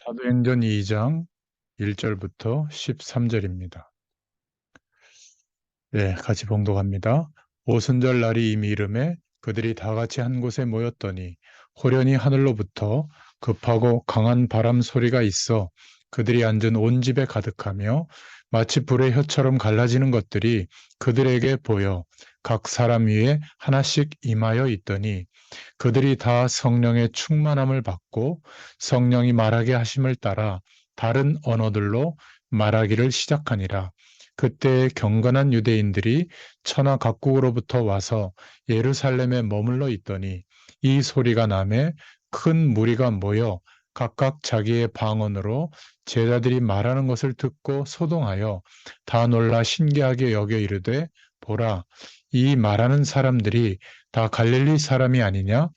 사도행전 2장 1절부터 13절입니다. 네, 같이 봉독합니다. 오순절 날이 이미 이름에 그들이 다 같이 한 곳에 모였더니 호련히 하늘로부터 급하고 강한 바람 소리가 있어 그들이 앉은 온 집에 가득하며 마치 불의 혀처럼 갈라지는 것들이 그들에게 보여 각 사람 위에 하나씩 임하여 있더니 그들이 다 성령의 충만함을 받고 성령이 말하게 하심을 따라 다른 언어들로 말하기를 시작하니라. 그때 경건한 유대인들이 천하 각국으로부터 와서 예루살렘에 머물러 있더니 이 소리가 나매 큰 무리가 모여 각각 자기의 방언으로 제자들이 말하는 것을 듣고 소동하여 다 놀라 신기하게 여겨 이르되 보라, 이 말하는 사람들이 다 갈릴리 사람이 아니냐?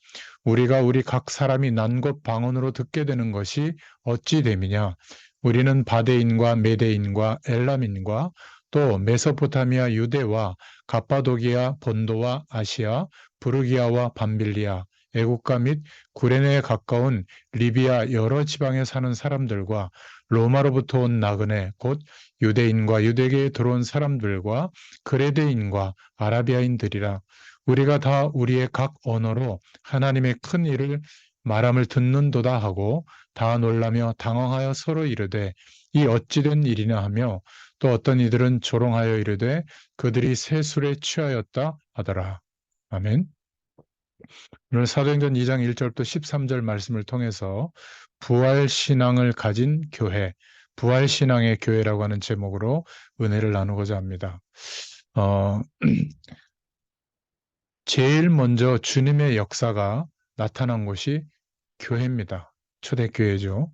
우리가 우리 각 사람이 난 곳 방언으로 듣게 되는 것이 어찌 됨이냐? 우리는 바데인과 메데인과 엘람인과 또 메소포타미아 유대와 갑바도기아 본도와 아시아 부르기아와 밤빌리아 애국가 및 구레네에 가까운 리비아 여러 지방에 사는 사람들과 로마로부터 온 나그네 곧 유대인과 유대계에 들어온 사람들과 그레데인과 아라비아인들이라. 우리가 다 우리의 각 언어로 하나님의 큰 일을 말함을 듣는도다 하고 다 놀라며 당황하여 서로 이르되 이 어찌된 일이냐 하며 또 어떤 이들은 조롱하여 이르되 그들이 새 술에 취하였다 하더라. 아멘. 오늘 사도행전 2장 1절부터 13절 말씀을 통해서 부활 신앙을 가진 교회, 부활 신앙의 교회라고 하는 제목으로 은혜를 나누고자 합니다. 제일 먼저 주님의 역사가 나타난 곳이 교회입니다. 초대교회죠.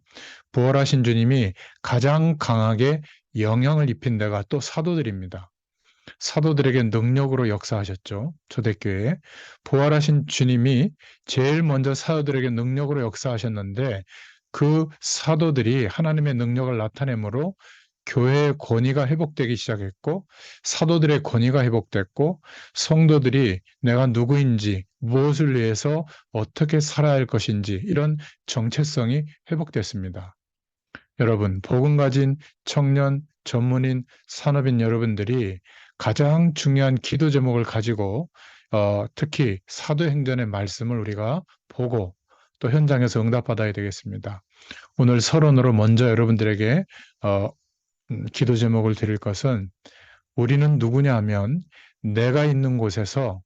부활하신 주님이 가장 강하게 영향을 입힌 데가 또 사도들입니다. 사도들에게 능력으로 역사하셨죠. 초대교회. 부활하신 주님이 제일 먼저 사도들에게 능력으로 역사하셨는데 그 사도들이 하나님의 능력을 나타내므로 교회의 권위가 회복되기 시작했고 사도들의 권위가 회복됐고 성도들이 내가 누구인지 무엇을 위해서 어떻게 살아야 할 것인지 이런 정체성이 회복됐습니다. 여러분, 복음 가진 청년, 전문인, 산업인 여러분들이 가장 중요한 기도 제목을 가지고 특히 사도행전의 말씀을 우리가 보고 또 현장에서 응답받아야 되겠습니다. 오늘 서론으로 먼저 여러분들에게 어, 기도 제목을 드릴 것은 우리는 누구냐 하면 내가 있는 곳에서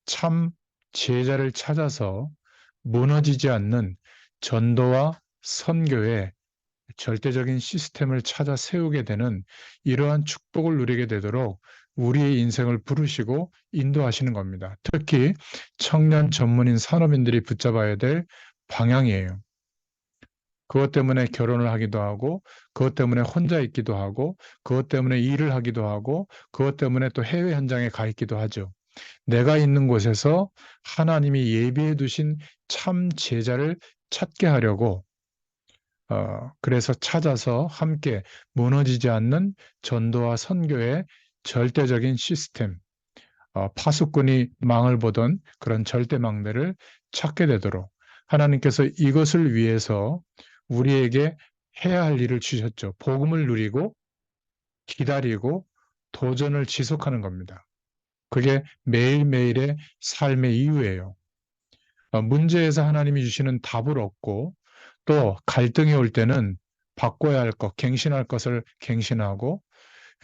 참 제자를 찾아서 무너지지 않는 전도와 선교의 절대적인 시스템을 찾아 세우게 되는 이러한 축복을 누리게 되도록 우리의 인생을 부르시고 인도하시는 겁니다. 특히 청년 전문인 산업인들이 붙잡아야 될 방향이에요. 그것 때문에 결혼을 하기도 하고, 그것 때문에 혼자 있기도 하고, 그것 때문에 일을 하기도 하고, 그것 때문에 또 해외 현장에 가 있기도 하죠. 내가 있는 곳에서 하나님이 예비해 두신 참 제자를 찾게 하려고 그래서 찾아서 함께 무너지지 않는 전도와 선교의 절대적인 시스템, 파수꾼이 망을 보던 그런 절대망대를 찾게 되도록 하나님께서 이것을 위해서 우리에게 해야 할 일을 주셨죠. 복음을 누리고 기다리고 도전을 지속하는 겁니다. 그게 매일매일의 삶의 이유예요. 문제에서 하나님이 주시는 답을 얻고 또 갈등이 올 때는 바꿔야 할 것, 갱신할 것을 갱신하고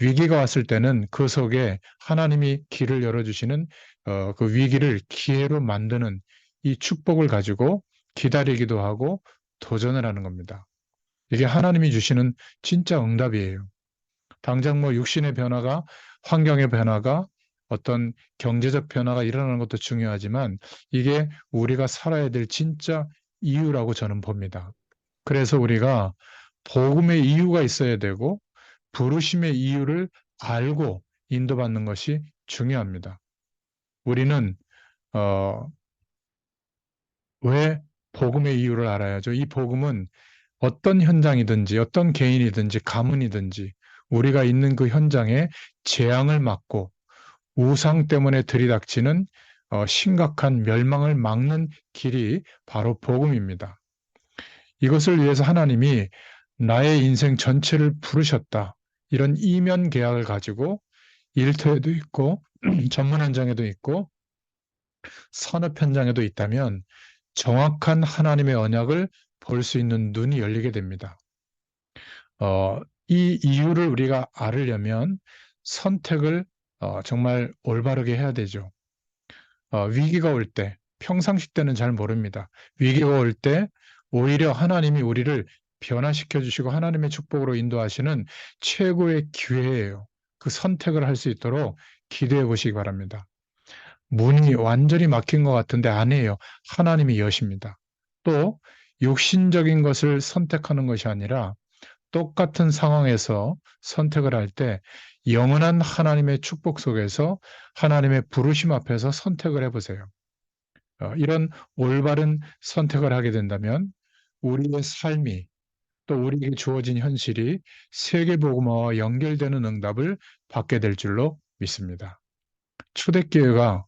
위기가 왔을 때는 그 속에 하나님이 길을 열어주시는 그 위기를 기회로 만드는 이 축복을 가지고 기다리기도 하고 도전을 하는 겁니다. 이게 하나님이 주시는 진짜 응답이에요. 당장 뭐 육신의 변화가, 환경의 변화가, 어떤 경제적 변화가 일어나는 것도 중요하지만 이게 우리가 살아야 될 진짜 이유라고 저는 봅니다. 그래서 우리가 복음의 이유가 있어야 되고 부르심의 이유를 알고 인도받는 것이 중요합니다. 우리는 어, 왜 복음의 이유를 알아야죠. 이 복음은 어떤 현장이든지 어떤 개인이든지 가문이든지 우리가 있는 그 현장에 재앙을 막고 우상 때문에 들이닥치는 심각한 멸망을 막는 길이 바로 복음입니다. 이것을 위해서 하나님이 나의 인생 전체를 부르셨다. 이런 이면 계약을 가지고 일터에도 있고 전문 현장에도 있고 산업 현장에도 있다면 정확한 하나님의 언약을 볼 수 있는 눈이 열리게 됩니다. 이 이유를 우리가 알으려면 선택을 정말 올바르게 해야 되죠. 위기가 올 때, 평상시 때는 잘 모릅니다. 위기가 올 때 오히려 하나님이 우리를 변화시켜 주시고 하나님의 축복으로 인도하시는 최고의 기회예요. 그 선택을 할 수 있도록 기도해 보시기 바랍니다. 문이 완전히 막힌 것 같은데 아니에요. 하나님이 여십니다. 또 육신적인 것을 선택하는 것이 아니라 똑같은 상황에서 선택을 할 때 영원한 하나님의 축복 속에서 하나님의 부르심 앞에서 선택을 해보세요. 이런 올바른 선택을 하게 된다면 우리의 삶이 또 우리에게 주어진 현실이 세계복음화와 연결되는 응답을 받게 될 줄로 믿습니다. 초대교회가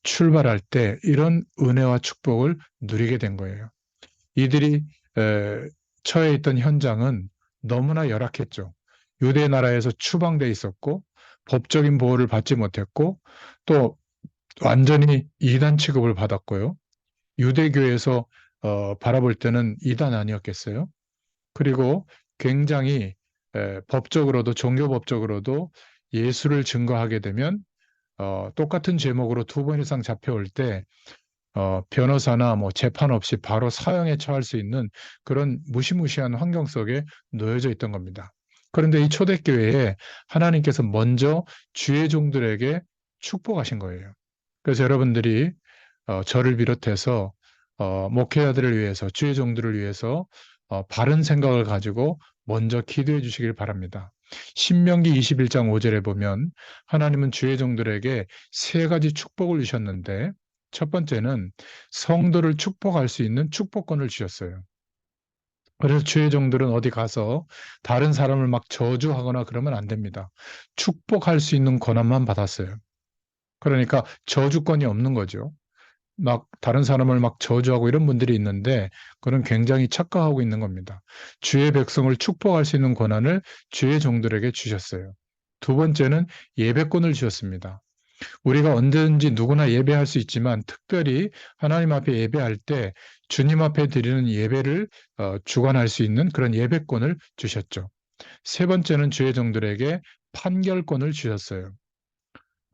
출발할 때 이런 은혜와 축복을 누리게 된 거예요. 이들이 처해 있던 현장은 너무나 열악했죠. 유대 나라에서 추방돼 있었고 법적인 보호를 받지 못했고 또 완전히 이단 취급을 받았고요. 유대교에서 바라볼 때는 이단 아니었겠어요? 그리고 굉장히 법적으로도 종교법적으로도 예수를 증거하게 되면 똑같은 제목으로 2번 이상 잡혀올 때 변호사나 뭐 재판 없이 바로 사형에 처할 수 있는 그런 무시무시한 환경 속에 놓여져 있던 겁니다. 그런데 이 초대교회에 하나님께서 먼저 주의 종들에게 축복하신 거예요. 그래서 여러분들이 저를 비롯해서 목회자들을 위해서 주의 종들을 위해서 바른 생각을 가지고 먼저 기도해 주시길 바랍니다. 신명기 21장 5절에 보면 하나님은 주의 종들에게 세 가지 축복을 주셨는데 첫 번째는 성도를 축복할 수 있는 축복권을 주셨어요. 그래서 주의 종들은 어디 가서 다른 사람을 막 저주하거나 그러면 안 됩니다. 축복할 수 있는 권한만 받았어요. 그러니까 저주권이 없는 거죠. 막 다른 사람을 막 저주하고 이런 분들이 있는데 그건 굉장히 착각하고 있는 겁니다. 주의 백성을 축복할 수 있는 권한을 주의 종들에게 주셨어요. 두 번째는 예배권을 주셨습니다. 우리가 언제든지 누구나 예배할 수 있지만 특별히 하나님 앞에 예배할 때 주님 앞에 드리는 예배를 주관할 수 있는 그런 예배권을 주셨죠. 세 번째는 주의 종들에게 판결권을 주셨어요.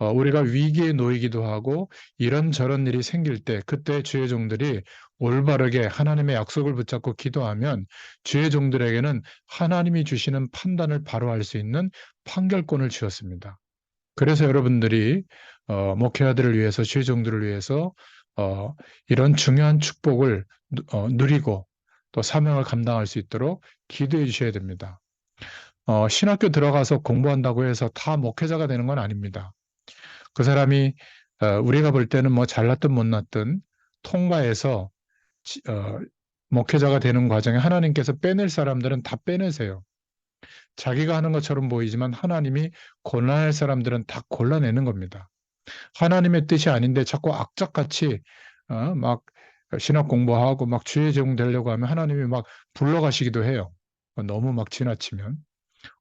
우리가 위기에 놓이기도 하고 이런저런 일이 생길 때 그때 주의 종들이 올바르게 하나님의 약속을 붙잡고 기도하면 주의 종들에게는 하나님이 주시는 판단을 바로 할 수 있는 판결권을 주었습니다. 그래서 여러분들이 목회자들을 위해서 주의 종들을 위해서 이런 중요한 축복을 누리고 또 사명을 감당할 수 있도록 기도해 주셔야 됩니다. 신학교 들어가서 공부한다고 해서 다 목회자가 되는 건 아닙니다. 그 사람이 우리가 볼 때는 뭐 잘났든 못났든 통과해서 목회자가 되는 과정에 하나님께서 빼낼 사람들은 다 빼내세요. 자기가 하는 것처럼 보이지만 하나님이 골라낼 사람들은 다 골라내는 겁니다. 하나님의 뜻이 아닌데 자꾸 악착같이 막 신학 공부하고 막 주의 제공 되려고 하면 하나님이 막 불러가시기도 해요. 너무 막 지나치면.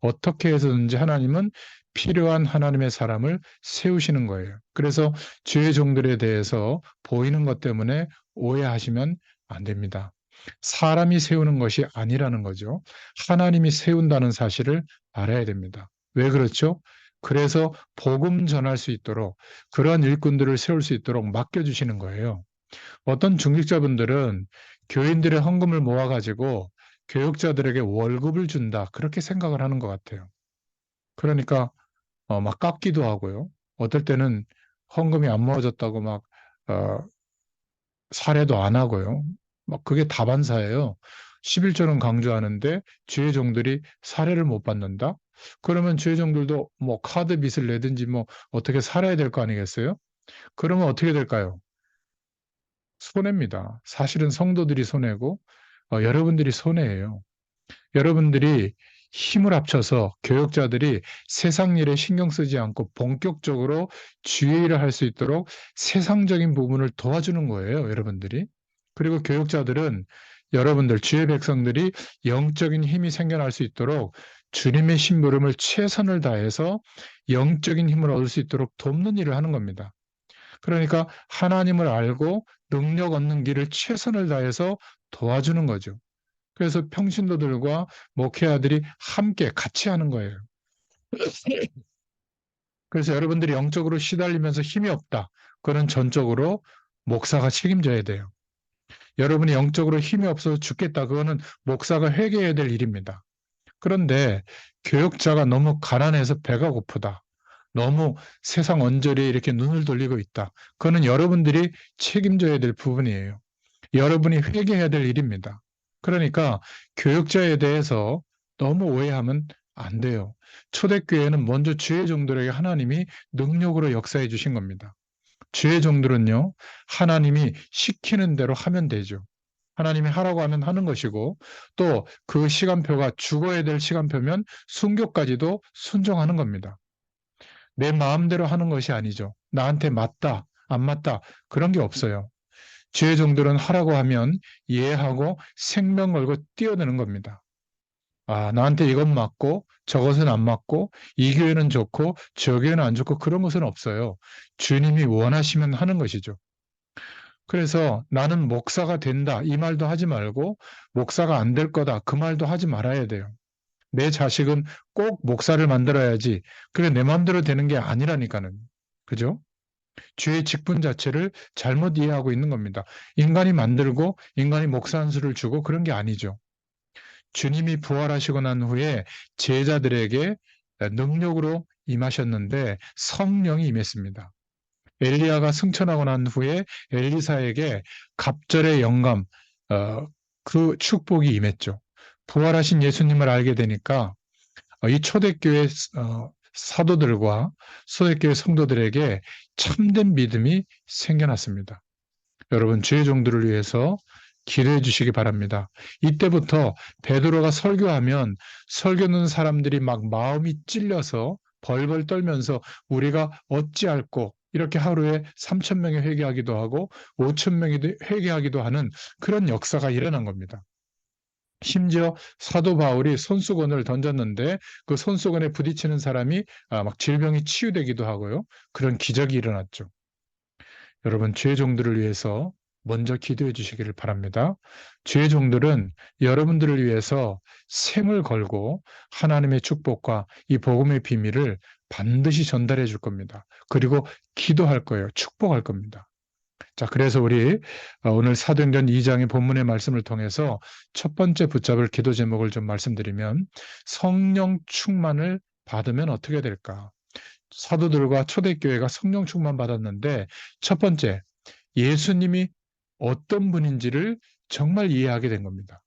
어떻게 해서든지 하나님은 필요한 하나님의 사람을 세우시는 거예요. 그래서 주의 종들에 대해서 보이는 것 때문에 오해하시면 안 됩니다. 사람이 세우는 것이 아니라는 거죠. 하나님이 세운다는 사실을 알아야 됩니다. 왜 그렇죠? 그래서 복음 전할 수 있도록 그러한 일꾼들을 세울 수 있도록 맡겨주시는 거예요. 어떤 중직자분들은 교인들의 헌금을 모아가지고 교육자들에게 월급을 준다. 그렇게 생각을 하는 것 같아요. 그러니까 막 깎기도 하고요. 어떨 때는 헌금이 안 모아졌다고 막 어, 살해도 안 하고요. 막 그게 다반사예요. 11조는 강조하는데 주의 종들이 살해를 못 받는다? 그러면 주의 종들도 뭐 카드 빚을 내든지 뭐 어떻게 살아야 될 거 아니겠어요? 그러면 어떻게 될까요? 손해입니다. 사실은 성도들이 손해고 여러분들이 손해예요. 여러분들이 힘을 합쳐서 교역자들이 세상 일에 신경 쓰지 않고 본격적으로 주의 일을 할 수 있도록 세상적인 부분을 도와주는 거예요, 여러분들이. 그리고 교역자들은 여러분들, 주의 백성들이 영적인 힘이 생겨날 수 있도록 주님의 심부름을 최선을 다해서 영적인 힘을 얻을 수 있도록 돕는 일을 하는 겁니다. 그러니까 하나님을 알고 능력 얻는 길을 최선을 다해서 도와주는 거죠. 그래서 평신도들과 목회자들이 함께 같이 하는 거예요. 그래서 여러분들이 영적으로 시달리면서 힘이 없다. 그거는 전적으로 목사가 책임져야 돼요. 여러분이 영적으로 힘이 없어서 죽겠다. 그거는 목사가 회개해야 될 일입니다. 그런데 교역자가 너무 가난해서 배가 고프다. 너무 세상 언저리에 이렇게 눈을 돌리고 있다. 그거는 여러분들이 책임져야 될 부분이에요. 여러분이 회개해야 될 일입니다. 그러니까 교역자에 대해서 너무 오해하면 안 돼요. 초대교회는 먼저 주의 종들에게 하나님이 능력으로 역사해 주신 겁니다. 주의 종들은요, 하나님이 시키는 대로 하면 되죠. 하나님이 하라고 하면 하는 것이고, 또 그 시간표가 죽어야 될 시간표면 순교까지도 순종하는 겁니다. 내 마음대로 하는 것이 아니죠. 나한테 맞다, 안 맞다, 그런 게 없어요. 주의 종들은 하라고 하면 이해하고 생명 걸고 뛰어드는 겁니다. 아, 나한테 이건 맞고 저것은 안 맞고 이 교회는 좋고 저 교회는 안 좋고 그런 것은 없어요. 주님이 원하시면 하는 것이죠. 그래서 나는 목사가 된다 이 말도 하지 말고 목사가 안 될 거다 그 말도 하지 말아야 돼요. 내 자식은 꼭 목사를 만들어야지. 그래 내 마음대로 되는 게 아니라니까는. 그죠? 죄의 직분 자체를 잘못 이해하고 있는 겁니다. 인간이 만들고 인간이 목사 한 수를 주고 그런 게 아니죠. 주님이 부활하시고 난 후에 제자들에게 능력으로 임하셨는데 성령이 임했습니다. 엘리야가 승천하고 난 후에 엘리사에게 갑절의 영감, 그 축복이 임했죠. 부활하신 예수님을 알게 되니까 이 초대교회 사도들과 초대교회 성도들에게 참된 믿음이 생겨났습니다. 여러분, 주의 종들을 위해서 기도해 주시기 바랍니다. 이때부터 베드로가 설교하면 설교 듣는 사람들이 막 마음이 찔려서 벌벌 떨면서 우리가 어찌할꼬 이렇게 하루에 3천 명이 회개하기도 하고 5천 명이 회개하기도 하는 그런 역사가 일어난 겁니다. 심지어 사도 바울이 손수건을 던졌는데 그 손수건에 부딪히는 사람이 막 질병이 치유되기도 하고요. 그런 기적이 일어났죠. 여러분, 주의 종들을 위해서 먼저 기도해 주시기를 바랍니다. 주의 종들은 여러분들을 위해서 생을 걸고 하나님의 축복과 이 복음의 비밀을 반드시 전달해 줄 겁니다. 그리고 기도할 거예요. 축복할 겁니다. 자, 그래서 우리 오늘 사도행전 2장의 본문의 말씀을 통해서 첫 번째 붙잡을 기도 제목을 좀 말씀드리면 성령 충만을 받으면 어떻게 될까? 사도들과 초대교회가 성령 충만 받았는데 첫 번째, 예수님이 어떤 분인지를 정말 이해하게 된 겁니다.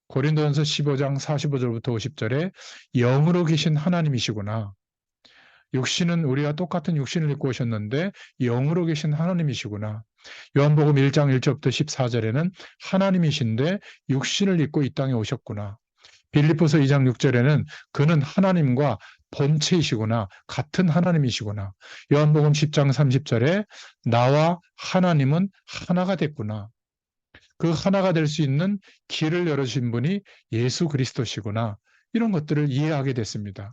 고린도전서 15장 45절부터 50절에 영으로 계신 하나님이시구나. 육신은 우리와 똑같은 육신을 입고 오셨는데 영으로 계신 하나님이시구나. 요한복음 1장 1절부터 14절에는 하나님이신데 육신을 입고 이 땅에 오셨구나. 빌립보서 2장 6절에는 그는 하나님과 본체이시구나. 같은 하나님이시구나. 요한복음 10장 30절에 나와 하나님은 하나가 됐구나. 그 하나가 될 수 있는 길을 열어주신 분이 예수 그리스도시구나. 이런 것들을 이해하게 됐습니다.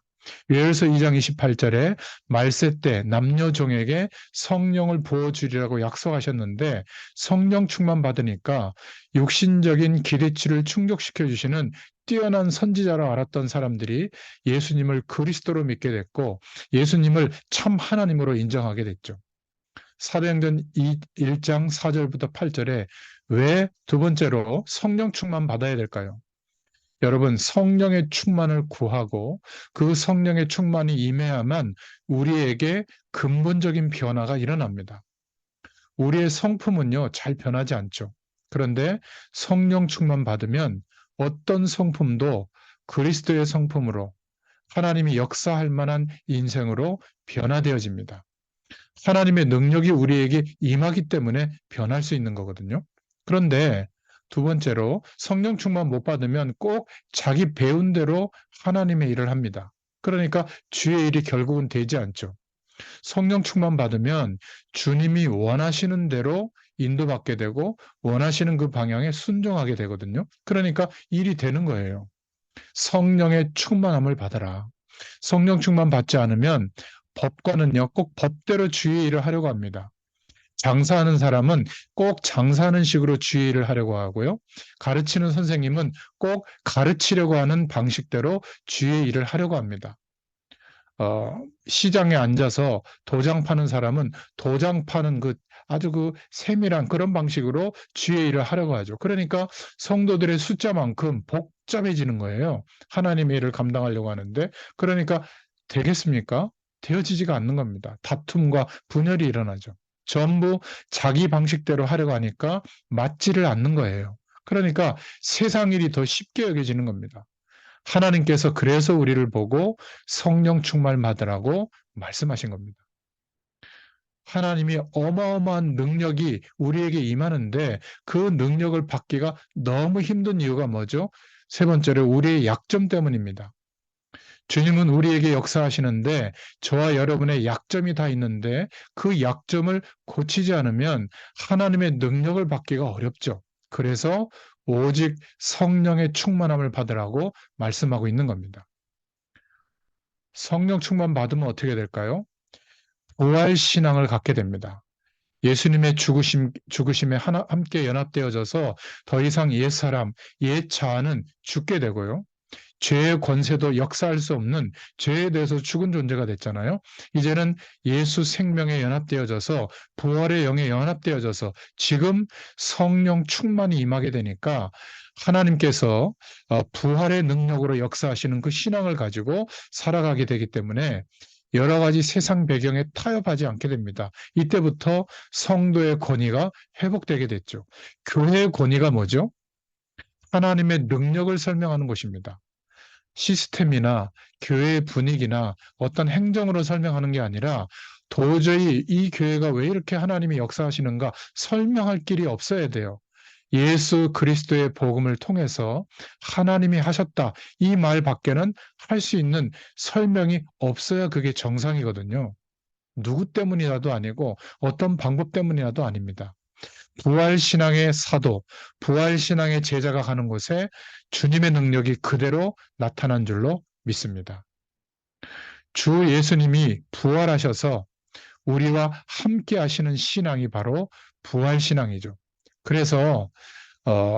요엘서 2장 28절에 말세 때 남녀 종에게 성령을 부어주리라고 약속하셨는데 성령 충만 받으니까 육신적인 기대치를 충족시켜 주시는 뛰어난 선지자로 알았던 사람들이 예수님을 그리스도로 믿게 됐고 예수님을 참 하나님으로 인정하게 됐죠. 사도행전 1장 4절부터 8절에 왜 두 번째로 성령 충만 받아야 될까요? 여러분, 성령의 충만을 구하고 그 성령의 충만이 임해야만 우리에게 근본적인 변화가 일어납니다. 우리의 성품은요, 잘 변하지 않죠. 그런데 성령 충만 받으면 어떤 성품도 그리스도의 성품으로 하나님이 역사할 만한 인생으로 변화되어집니다. 하나님의 능력이 우리에게 임하기 때문에 변할 수 있는 거거든요. 그런데 두 번째로 성령 충만 못 받으면 꼭 자기 배운 대로 하나님의 일을 합니다. 그러니까 주의 일이 결국은 되지 않죠. 성령 충만 받으면 주님이 원하시는 대로 인도받게 되고 원하시는 그 방향에 순종하게 되거든요. 그러니까 일이 되는 거예요. 성령의 충만함을 받아라. 성령 충만 받지 않으면 법관은요, 꼭 법대로 주의 일을 하려고 합니다. 장사하는 사람은 꼭 장사하는 식으로 주의 일을 하려고 하고요. 가르치는 선생님은 꼭 가르치려고 하는 방식대로 주의 일을 하려고 합니다. 시장에 앉아서 도장 파는 사람은 도장 파는 아주 세밀한 그런 방식으로 주의 일을 하려고 하죠. 그러니까 성도들의 숫자만큼 복잡해지는 거예요. 하나님의 일을 감당하려고 하는데, 그러니까 되겠습니까? 되어지지가 않는 겁니다. 다툼과 분열이 일어나죠. 전부 자기 방식대로 하려고 하니까 맞지를 않는 거예요. 그러니까 세상 일이 더 쉽게 여겨지는 겁니다. 하나님께서 그래서 우리를 보고 성령 충만 받으라고 말씀하신 겁니다. 하나님이 어마어마한 능력이 우리에게 임하는데 그 능력을 받기가 너무 힘든 이유가 뭐죠? 세 번째로 우리의 약점 때문입니다. 주님은 우리에게 역사하시는데 저와 여러분의 약점이 다 있는데 그 약점을 고치지 않으면 하나님의 능력을 받기가 어렵죠. 그래서 오직 성령의 충만함을 받으라고 말씀하고 있는 겁니다. 성령 충만 받으면 어떻게 될까요? 부활 신앙을 갖게 됩니다. 예수님의 죽으심에 함께 연합되어져서 더 이상 옛사람, 옛 자아는 죽게 되고요. 죄의 권세도 역사할 수 없는 죄에 대해서 죽은 존재가 됐잖아요. 이제는 예수 생명에 연합되어져서 부활의 영에 연합되어져서 지금 성령 충만이 임하게 되니까 하나님께서 부활의 능력으로 역사하시는 그 신앙을 가지고 살아가게 되기 때문에 여러 가지 세상 배경에 타협하지 않게 됩니다. 이때부터 성도의 권위가 회복되게 됐죠. 교회의 권위가 뭐죠? 하나님의 능력을 설명하는 것입니다. 시스템이나 교회의 분위기나 어떤 행정으로 설명하는 게 아니라 도저히 이 교회가 왜 이렇게 하나님이 역사하시는가 설명할 길이 없어야 돼요. 예수 그리스도의 복음을 통해서 하나님이 하셨다. 이 말 밖에는 할 수 있는 설명이 없어야 그게 정상이거든요. 누구 때문이라도 아니고 어떤 방법 때문이라도 아닙니다. 부활신앙의 사도, 부활신앙의 제자가 가는 곳에 주님의 능력이 그대로 나타난 줄로 믿습니다. 주 예수님이 부활하셔서 우리와 함께 하시는 신앙이 바로 부활신앙이죠. 그래서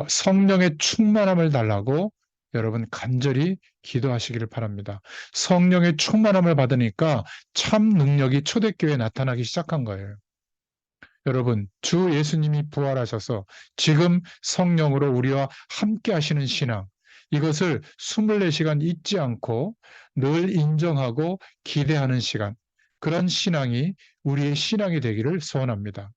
성령의 충만함을 달라고 여러분 간절히 기도하시기를 바랍니다. 성령의 충만함을 받으니까 참 능력이 초대교회에 나타나기 시작한 거예요. 여러분, 주 예수님이 부활하셔서 지금 성령으로 우리와 함께 하시는 신앙, 이것을 24시간 잊지 않고 늘 인정하고 기대하는 시간, 그런 신앙이 우리의 신앙이 되기를 소원합니다.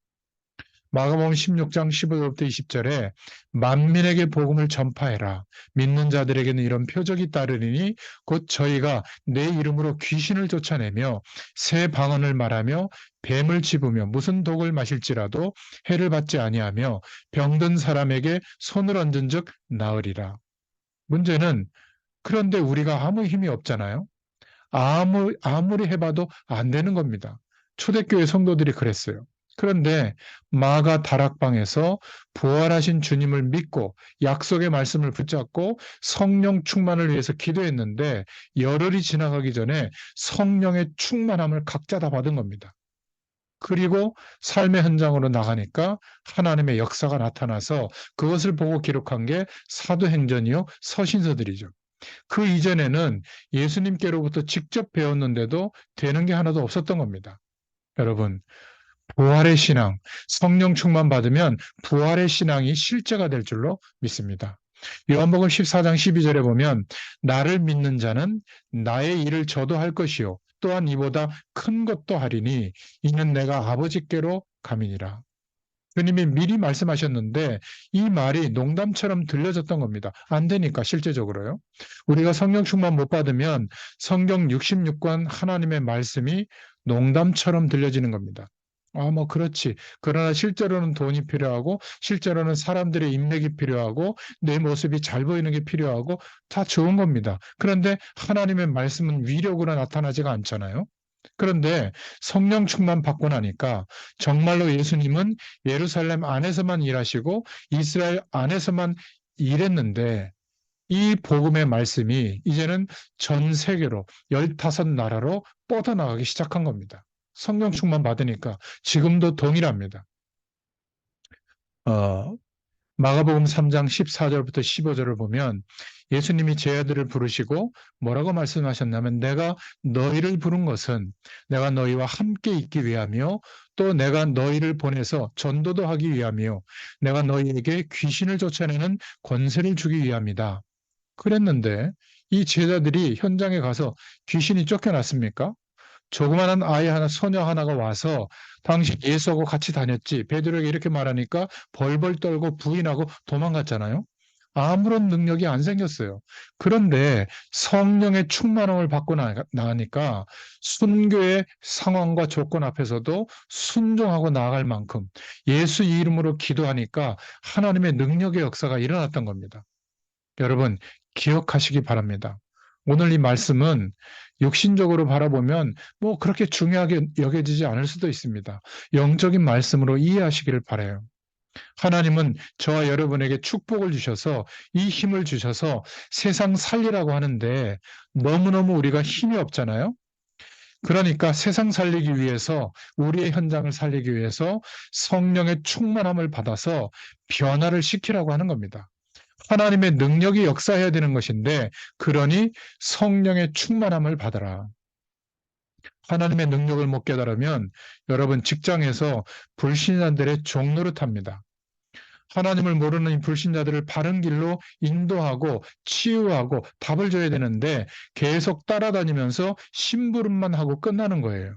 마가복음 16장 15절부터 20절에 만민에게 복음을 전파해라. 믿는 자들에게는 이런 표적이 따르리니 곧 저희가 내 이름으로 귀신을 쫓아내며 새 방언을 말하며 뱀을 짚으며 무슨 독을 마실지라도 해를 받지 아니하며 병든 사람에게 손을 얹은 즉 나으리라. 문제는 그런데 우리가 아무 힘이 없잖아요. 아무리 해봐도 안 되는 겁니다. 초대교회 성도들이 그랬어요. 그런데 마가 다락방에서 부활하신 주님을 믿고 약속의 말씀을 붙잡고 성령 충만을 위해서 기도했는데 열흘이 지나가기 전에 성령의 충만함을 각자 다 받은 겁니다. 그리고 삶의 현장으로 나가니까 하나님의 역사가 나타나서 그것을 보고 기록한 게 사도행전이요 서신서들이죠. 그 이전에는 예수님께로부터 직접 배웠는데도 되는 게 하나도 없었던 겁니다. 여러분, 부활의 신앙, 성령 충만 받으면 부활의 신앙이 실제가 될 줄로 믿습니다. 요한복음 14장 12절에 보면 나를 믿는 자는 나의 일을 저도 할 것이요 또한 이보다 큰 것도 하리니 이는 내가 아버지께로 감이니라. 주님이 미리 말씀하셨는데 이 말이 농담처럼 들려졌던 겁니다. 안 되니까 실제적으로요. 우리가 성령 충만 못 받으면 성경 66권 하나님의 말씀이 농담처럼 들려지는 겁니다. 뭐 그렇지. 그러나 실제로는 돈이 필요하고 실제로는 사람들의 인맥이 필요하고 내 모습이 잘 보이는 게 필요하고 다 좋은 겁니다. 그런데 하나님의 말씀은 위력으로 나타나지가 않잖아요. 그런데 성령 충만 받고 나니까 정말로 예수님은 예루살렘 안에서만 일하시고 이스라엘 안에서만 일했는데 이 복음의 말씀이 이제는 전 세계로 15나라로 뻗어나가기 시작한 겁니다. 성령 충만 받으니까 지금도 동일합니다. 어, 마가복음 3장 14절부터 15절을 보면 예수님이 제 아들을 부르시고 뭐라고 말씀하셨냐면 내가 너희를 부른 것은 내가 너희와 함께 있기 위하며 또 내가 너희를 보내서 전도도 하기 위하며 내가 너희에게 귀신을 쫓아내는 권세를 주기 위함이다. 그랬는데 이 제자들이 현장에 가서 귀신이 쫓겨났습니까? 조그마한 아이 하나, 소녀 하나가 와서 당신 예수하고 같이 다녔지. 베드로에게 이렇게 말하니까 벌벌 떨고 부인하고 도망갔잖아요. 아무런 능력이 안 생겼어요. 그런데 성령의 충만함을 받고 나니까 순교의 상황과 조건 앞에서도 순종하고 나아갈 만큼 예수 이름으로 기도하니까 하나님의 능력의 역사가 일어났던 겁니다. 여러분, 기억하시기 바랍니다. 오늘 이 말씀은 육신적으로 바라보면 뭐 그렇게 중요하게 여겨지지 않을 수도 있습니다. 영적인 말씀으로 이해하시기를 바라요. 하나님은 저와 여러분에게 축복을 주셔서 이 힘을 주셔서 세상 살리라고 하는데 너무너무 우리가 힘이 없잖아요. 그러니까 세상 살리기 위해서 우리의 현장을 살리기 위해서 성령의 충만함을 받아서 변화를 시키라고 하는 겁니다. 하나님의 능력이 역사해야 되는 것인데, 그러니 성령의 충만함을 받아라. 하나님의 능력을 못 깨달으면 여러분 직장에서 불신자들의 종노릇합니다. 하나님을 모르는 이 불신자들을 바른 길로 인도하고 치유하고 답을 줘야 되는데 계속 따라다니면서 심부름만 하고 끝나는 거예요.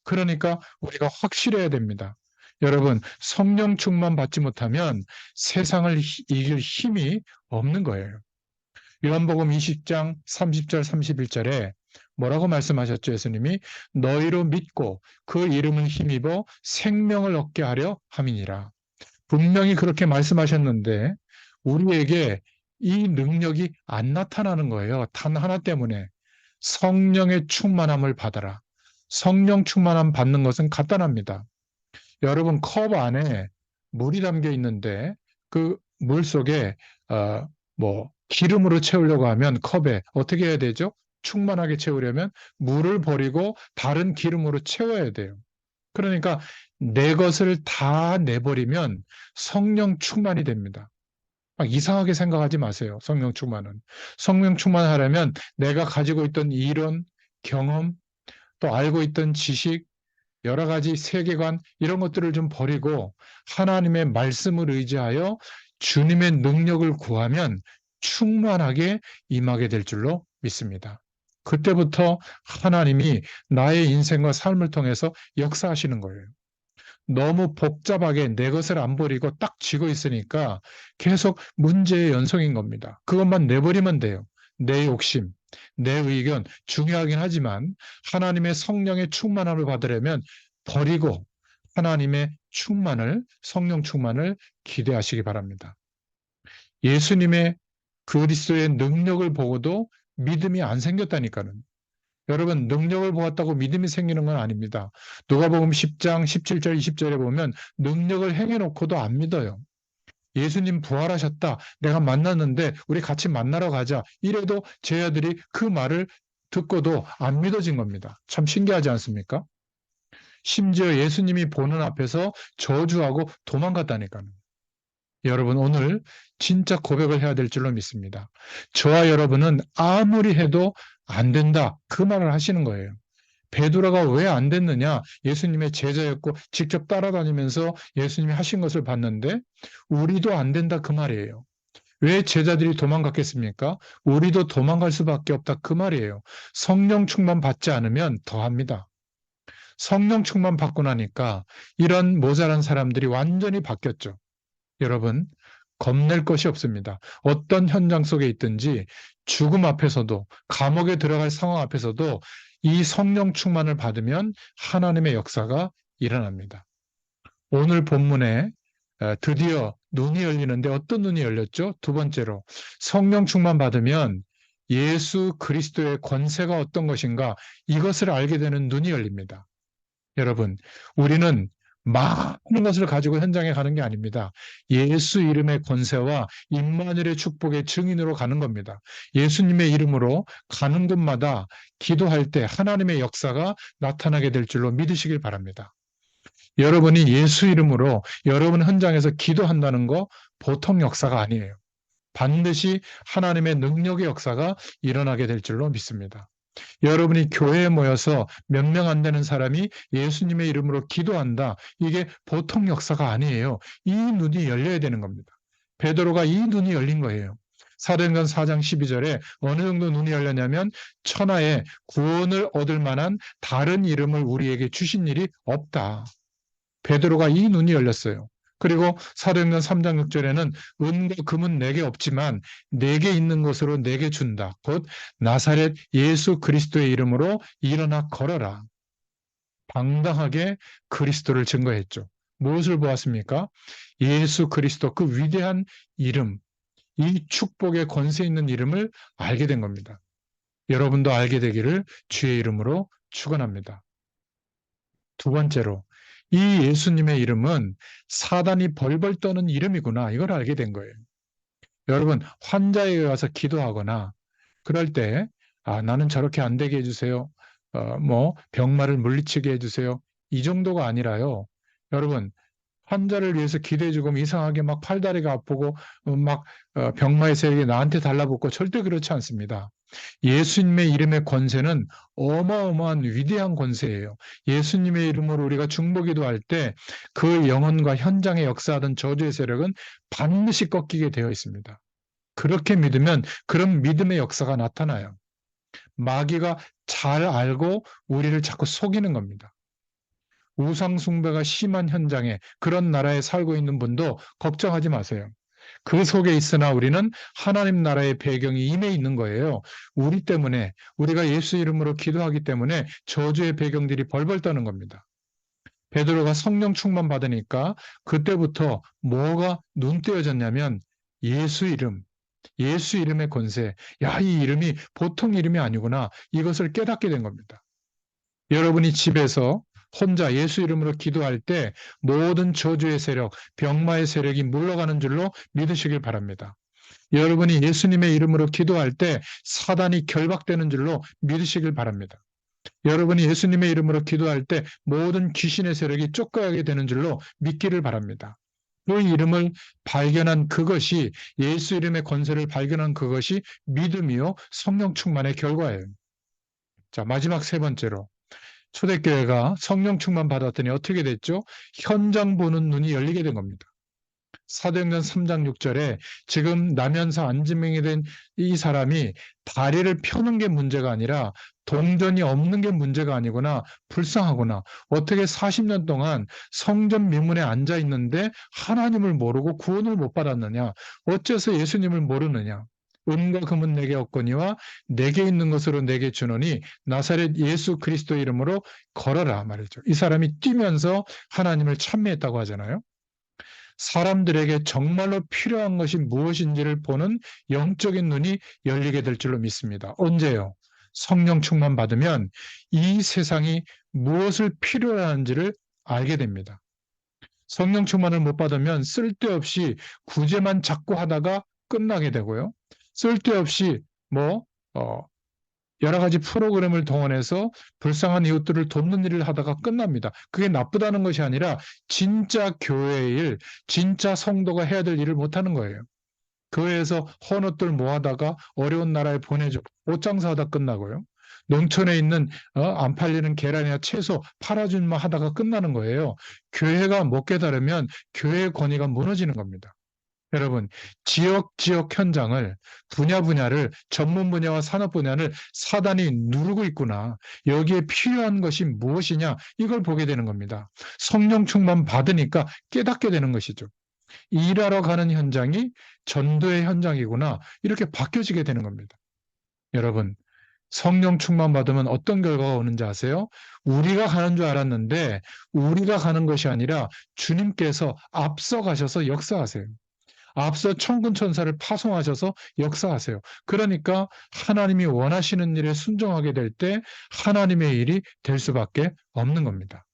그러니까 우리가 확실해야 됩니다. 여러분, 성령 충만 받지 못하면 세상을 이길 힘이 없는 거예요. 요한복음 20장 30절 31절에 뭐라고 말씀하셨죠? 예수님이 너희로 믿고 그 이름을 힘입어 생명을 얻게 하려 함이니라. 분명히 그렇게 말씀하셨는데 우리에게 이 능력이 안 나타나는 거예요. 단 하나 때문에 성령의 충만함을 받아라. 성령 충만함 받는 것은 간단합니다. 여러분 컵 안에 물이 담겨 있는데 그 물 속에 뭐 기름으로 채우려고 하면 컵에 어떻게 해야 되죠? 충만하게 채우려면 물을 버리고 다른 기름으로 채워야 돼요. 그러니까 내 것을 다 내버리면 성령 충만이 됩니다. 막 이상하게 생각하지 마세요. 성령 충만은. 성령 충만하려면 내가 가지고 있던 이론, 경험, 또 알고 있던 지식, 여러 가지 세계관 이런 것들을 좀 버리고 하나님의 말씀을 의지하여 주님의 능력을 구하면 충만하게 임하게 될 줄로 믿습니다. 그때부터 하나님이 나의 인생과 삶을 통해서 역사하시는 거예요. 너무 복잡하게 내 것을 안 버리고 딱 쥐고 있으니까 계속 문제의 연속인 겁니다. 그것만 내버리면 돼요. 내 욕심, 내 의견 중요하긴 하지만 하나님의 성령의 충만함을 받으려면 버리고 하나님의 충만을, 성령 충만을 기대하시기 바랍니다. 예수님의 그리스도의 능력을 보고도 믿음이 안 생겼다니까는. 여러분, 능력을 보았다고 믿음이 생기는 건 아닙니다. 누가복음 10장 17절 20절에 보면 능력을 행해놓고도 안 믿어요. 예수님 부활하셨다. 내가 만났는데 우리 같이 만나러 가자. 이래도 제 아들이 그 말을 듣고도 안 믿어진 겁니다. 참 신기하지 않습니까? 심지어 예수님이 보는 앞에서 저주하고 도망갔다니까요. 여러분, 오늘 진짜 고백을 해야 될 줄로 믿습니다. 저와 여러분은 아무리 해도 안 된다. 그 말을 하시는 거예요. 베드로가 왜 안 됐느냐? 예수님의 제자였고 직접 따라다니면서 예수님이 하신 것을 봤는데 우리도 안 된다 그 말이에요. 왜 제자들이 도망갔겠습니까? 우리도 도망갈 수밖에 없다 그 말이에요. 성령 충만 받지 않으면 더합니다. 성령 충만 받고 나니까 이런 모자란 사람들이 완전히 바뀌었죠. 여러분, 겁낼 것이 없습니다. 어떤 현장 속에 있든지 죽음 앞에서도 감옥에 들어갈 상황 앞에서도 이 성령 충만을 받으면 하나님의 역사가 일어납니다. 오늘 본문에 드디어 눈이 열리는데 어떤 눈이 열렸죠? 두 번째로 성령 충만 받으면 예수 그리스도의 권세가 어떤 것인가 이것을 알게 되는 눈이 열립니다. 여러분, 우리는 많은 것을 가지고 현장에 가는 게 아닙니다. 예수 이름의 권세와 임마누엘의 축복의 증인으로 가는 겁니다. 예수님의 이름으로 가는 곳마다 기도할 때 하나님의 역사가 나타나게 될 줄로 믿으시길 바랍니다. 여러분이 예수 이름으로 여러분 현장에서 기도한다는 거 보통 역사가 아니에요. 반드시 하나님의 능력의 역사가 일어나게 될 줄로 믿습니다. 여러분이 교회에 모여서 몇 명 안 되는 사람이 예수님의 이름으로 기도한다. 이게 보통 역사가 아니에요. 이 눈이 열려야 되는 겁니다. 베드로가 이 눈이 열린 거예요. 사도행전 4장 12절에 어느 정도 눈이 열렸냐면 천하에 구원을 얻을 만한 다른 이름을 우리에게 주신 일이 없다. 베드로가 이 눈이 열렸어요. 그리고 사도행전 3장 6절에는 은과 금은 내게 없지만 내게 있는 것으로 내게 준다. 곧 나사렛 예수 그리스도의 이름으로 일어나 걸어라. 당당하게 그리스도를 증거했죠. 무엇을 보았습니까? 예수 그리스도 그 위대한 이름, 이 축복의 권세 있는 이름을 알게 된 겁니다. 여러분도 알게 되기를 주의 이름으로 축원합니다. 두 번째로 이 예수님의 이름은 사단이 벌벌 떠는 이름이구나. 이걸 알게 된 거예요. 여러분, 환자에게 가서 기도하거나 그럴 때, 나는 저렇게 안 되게 해주세요. 병마를 물리치게 해주세요. 이 정도가 아니라요. 여러분, 환자를 위해서 기도해주고 이상하게 막 팔다리가 아프고 병마의 세력이 나한테 달라붙고 절대 그렇지 않습니다. 예수님의 이름의 권세는 어마어마한 위대한 권세예요. 예수님의 이름으로 우리가 중보기도할 때 그 영혼과 현장에 역사하던 저주의 세력은 반드시 꺾이게 되어 있습니다. 그렇게 믿으면 그런 믿음의 역사가 나타나요. 마귀가 잘 알고 우리를 자꾸 속이는 겁니다. 우상 숭배가 심한 현장에 그런 나라에 살고 있는 분도 걱정하지 마세요. 그 속에 있으나 우리는 하나님 나라의 배경이 임해 있는 거예요. 우리 때문에 우리가 예수 이름으로 기도하기 때문에 저주의 배경들이 벌벌 떠는 겁니다. 베드로가 성령 충만 받으니까 그때부터 뭐가 눈 띄어졌냐면 예수 이름, 예수 이름의 권세. 야, 이 이름이 보통 이름이 아니구나. 이것을 깨닫게 된 겁니다. 여러분이 집에서 혼자 예수 이름으로 기도할 때 모든 저주의 세력, 병마의 세력이 물러가는 줄로 믿으시길 바랍니다. 여러분이 예수님의 이름으로 기도할 때 사단이 결박되는 줄로 믿으시길 바랍니다. 여러분이 예수님의 이름으로 기도할 때 모든 귀신의 세력이 쫓겨가게 되는 줄로 믿기를 바랍니다. 그 이름을 발견한 그것이 예수 이름의 권세를 발견한 그것이 믿음이요 성령 충만의 결과예요. 자, 마지막 세 번째로 초대교회가 성령 충만 받았더니 어떻게 됐죠? 현장 보는 눈이 열리게 된 겁니다. 사도행전 3장 6절에 지금 남현사 안지명이 된 이 사람이 다리를 펴는 게 문제가 아니라 동전이 없는 게 문제가 아니구나, 불쌍하구나. 어떻게 40년 동안 성전 미문에 앉아 있는데 하나님을 모르고 구원을 못 받았느냐? 어째서 예수님을 모르느냐? 은과 금은 내게 없거니와 내게 있는 것으로 내게 주노니 나사렛 예수 그리스도 이름으로 걸어라 말이죠. 이 사람이 뛰면서 하나님을 찬미했다고 하잖아요. 사람들에게 정말로 필요한 것이 무엇인지를 보는 영적인 눈이 열리게 될 줄로 믿습니다. 언제요? 성령 충만 받으면 이 세상이 무엇을 필요로 하는지를 알게 됩니다. 성령 충만을 못 받으면 쓸데없이 구제만 자꾸 하다가 끝나게 되고요. 쓸데없이 여러 가지 프로그램을 동원해서 불쌍한 이웃들을 돕는 일을 하다가 끝납니다. 그게 나쁘다는 것이 아니라 진짜 교회의 일, 진짜 성도가 해야 될 일을 못하는 거예요. 교회에서 헌옷들 모아다가 어려운 나라에 보내주고 옷장사하다 끝나고요. 농촌에 있는 안 팔리는 계란이나 채소 팔아준만 하다가 끝나는 거예요. 교회가 못 깨달으면 교회의 권위가 무너지는 겁니다. 여러분, 지역 현장을, 분야를, 전문 분야와 산업 분야를 사단이 누르고 있구나. 여기에 필요한 것이 무엇이냐? 이걸 보게 되는 겁니다. 성령 충만 받으니까 깨닫게 되는 것이죠. 일하러 가는 현장이 전도의 현장이구나. 이렇게 바뀌어지게 되는 겁니다. 여러분, 성령 충만 받으면 어떤 결과가 오는지 아세요? 우리가 가는 줄 알았는데 우리가 가는 것이 아니라 주님께서 앞서 가셔서 역사하세요. 앞서 천군 천사를 파송하셔서 역사하세요. 그러니까 하나님이 원하시는 일에 순종하게 될 때 하나님의 일이 될 수밖에 없는 겁니다.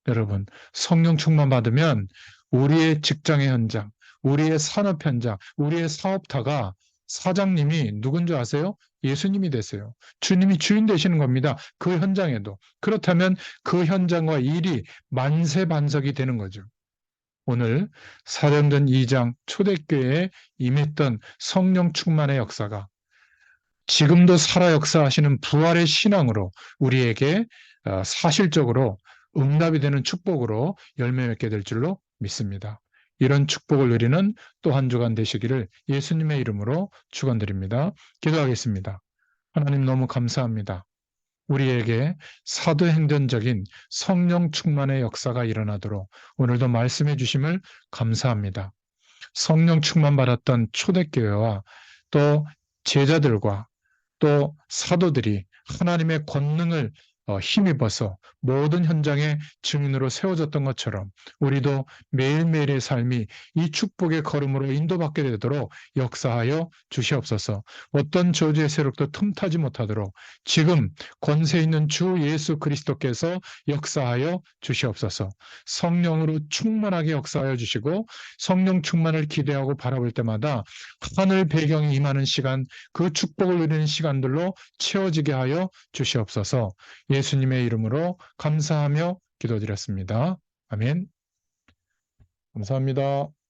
여러분, 성령 충만 받으면 우리의 직장의 현장, 우리의 산업 현장, 우리의 사업타가 사장님이 누군지 아세요? 예수님이 되세요. 주님이 주인 되시는 겁니다. 그 현장에도. 그렇다면 그 현장과 일이 만세반석이 되는 거죠. 오늘 사도행전 2장 초대교회에 임했던 성령 충만의 역사가 지금도 살아 역사하시는 부활의 신앙으로 우리에게 사실적으로 응답이 되는 축복으로 열매 맺게 될 줄로 믿습니다. 이런 축복을 누리는 또 한 주간 되시기를 예수님의 이름으로 축원드립니다. 기도하겠습니다. 하나님 너무 감사합니다. 우리에게 사도행전적인 성령 충만의 역사가 일어나도록 오늘도 말씀해 주심을 감사합니다. 성령 충만 받았던 초대교회와 또 제자들과 또 사도들이 하나님의 권능을 힘입어서 모든 현장의 증인으로 세워졌던 것처럼 우리도 매일매일의 삶이 이 축복의 걸음으로 인도받게 되도록 역사하여 주시옵소서. 어떤 저주의 세력도 틈타지 못하도록 지금 권세 있는 주 예수 그리스도께서 역사하여 주시옵소서. 성령으로 충만하게 역사하여 주시고 성령 충만을 기대하고 바라볼 때마다 하늘 배경이 임하는 시간, 그 축복을 누리는 시간들로 채워지게 하여 주시옵소서. 예수님의 이름으로 감사하며 기도드렸습니다. 아멘. 감사합니다.